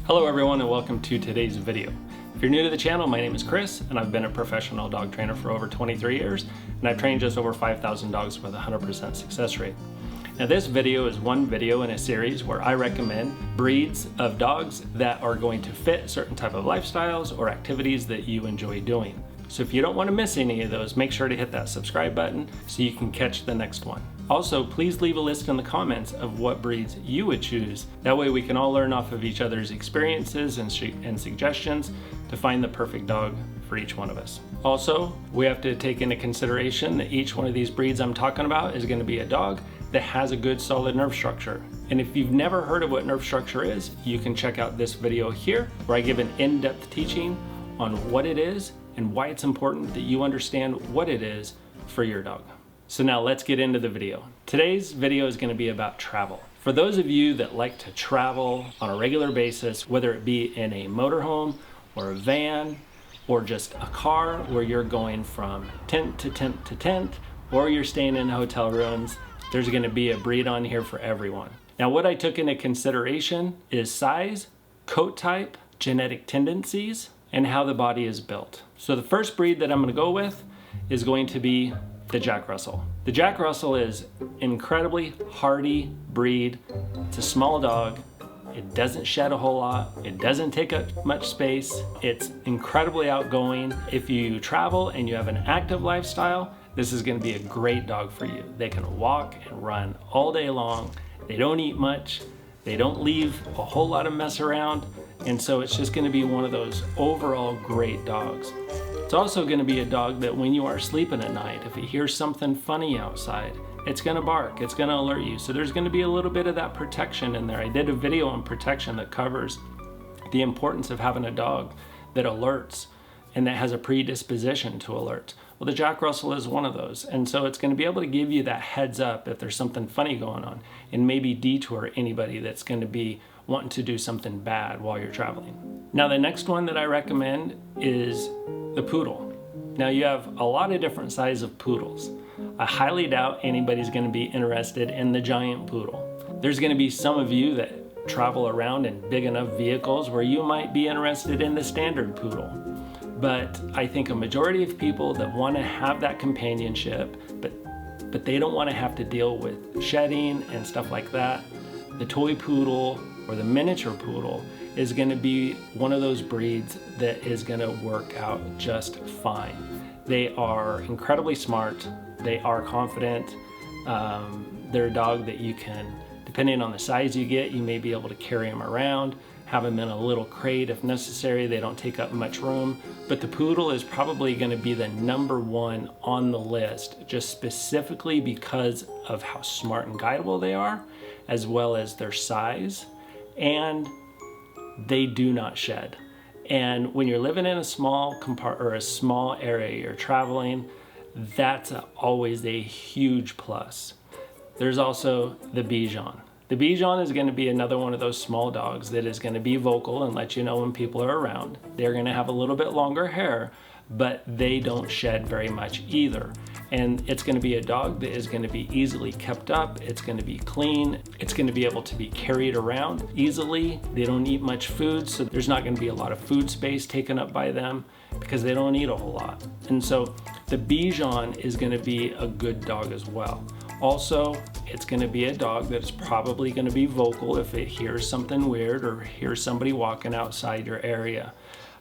Hello everyone and welcome to today's video. If you're new to the channel, my name is Chris and I've been a professional dog trainer for over 23 years and I've trained just over 5,000 dogs with a 100% success rate. Now this video is one video in a series where I recommend breeds of dogs that are going to fit certain type of lifestyles or activities that you enjoy doing. So if you don't want to miss any of those, make sure to hit that subscribe button so you can catch the next one. Also, please leave a list in the comments of what breeds you would choose. That way we can all learn off of each other's experiences and suggestions to find the perfect dog for each one of us. Also, we have to take into consideration that each one of these breeds I'm talking about is going to be a dog that has a good solid nerve structure. And if you've never heard of what nerve structure is, you can check out this video here where I give an in-depth teaching on what it is and why it's important that you understand what it is for your dog. So now let's get into the video. Today's video is going to be about travel. For those of you that like to travel on a regular basis, whether it be in a motorhome or a van or just a car where you're going from tent to tent to tent, or you're staying in hotel rooms, there's going to be a breed on here for everyone. Now what I took into consideration is size, coat type, genetic tendencies, and how the body is built. So the first breed that I'm going to go with is going to be the Jack Russell. The Jack Russell is incredibly hardy breed. It's a small dog. It doesn't shed a whole lot. It doesn't take up much space. It's incredibly outgoing. If you travel and you have an active lifestyle, this is going to be a great dog for you. They can walk and run all day long. They don't eat much. They don't leave a whole lot of mess around. And so it's just going to be one of those overall great dogs. It's also going to be a dog that when you are sleeping at night, if it hears something funny outside, it's going to bark, it's going to alert you. So there's going to be a little bit of that protection in there. I did a video on protection that covers the importance of having a dog that alerts and that has a predisposition to alert. Well, the Jack Russell is one of those. And so it's going to be able to give you that heads up if there's something funny going on and maybe detour anybody that's going to be wanting to do something bad while you're traveling. Now the next one that I recommend is the poodle. Now you have a lot of different sizes of poodles. I highly doubt anybody's going to be interested in the giant poodle. There's going to be some of you that travel around in big enough vehicles where you might be interested in the standard poodle. But I think a majority of people that want to have that companionship, but they don't want to have to deal with shedding and stuff like that, the toy poodle or the miniature poodle is going to be one of those breeds that is going to work out just fine. They are incredibly smart. They are confident. They're a dog that you can, depending on the size you get, you may be able to carry them around, have them in a little crate if necessary. They don't take up much room. But the poodle is probably going to be the number one on the list, just specifically because of how smart and guidable they are, as well as their size. And they do not shed. And when you're living in a small a small area, you're traveling, that's always a huge plus. There's also the Bichon. The Bichon is going to be another one of those small dogs that is going to be vocal and let you know when people are around. They're going to have a little bit longer hair, but they don't shed very much either. And it's going to be a dog that is going to be easily kept up. It's going to be clean. It's going to be able to be carried around easily. They don't eat much food, so there's not going to be a lot of food space taken up by them because they don't eat a whole lot. And so the Bichon is going to be a good dog as well. Also, it's going to be a dog that's probably going to be vocal if it hears something weird or hears somebody walking outside your area.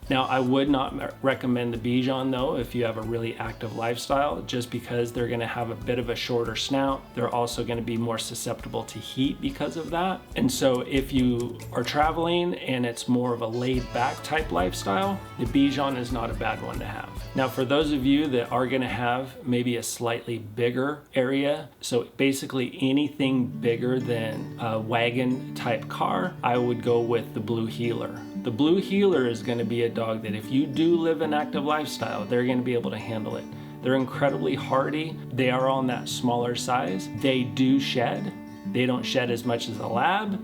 Now, I would not recommend the Bichon though if you have a really active lifestyle, just because they're going to have a bit of a shorter snout. They're also going to be more susceptible to heat because of that. And so if you are traveling and it's more of a laid back type lifestyle, the Bichon is not a bad one to have. Now, for those of you that are going to have maybe a slightly bigger area, so basically anything bigger than a wagon type car, I would go with the Blue Heeler. The Blue Heeler is going to be a dog that if you do live an active lifestyle, they're going to be able to handle it. They're incredibly hardy. They are on that smaller size. They do shed. They don't shed as much as a lab,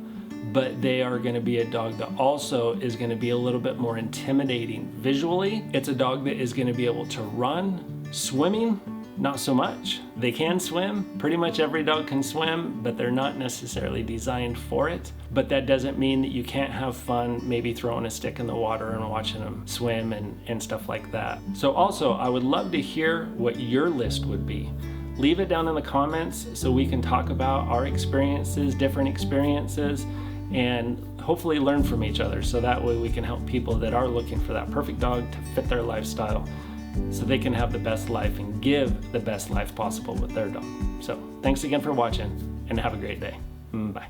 but they are going to be a dog that also is going to be a little bit more intimidating visually. It's a dog that is going to be able to run, swimming, not so much. They can swim. Pretty much every dog can swim, but they're not necessarily designed for it. But that doesn't mean that you can't have fun maybe throwing a stick in the water and watching them swim and stuff like that. So also, I would love to hear what your list would be. Leave it down in the comments so we can talk about our experiences, different experiences, and hopefully learn from each other, so that way we can help people that are looking for that perfect dog to fit their lifestyle so they can have the best life and give the best life possible with their dog. So thanks again for watching and have a great day. Bye.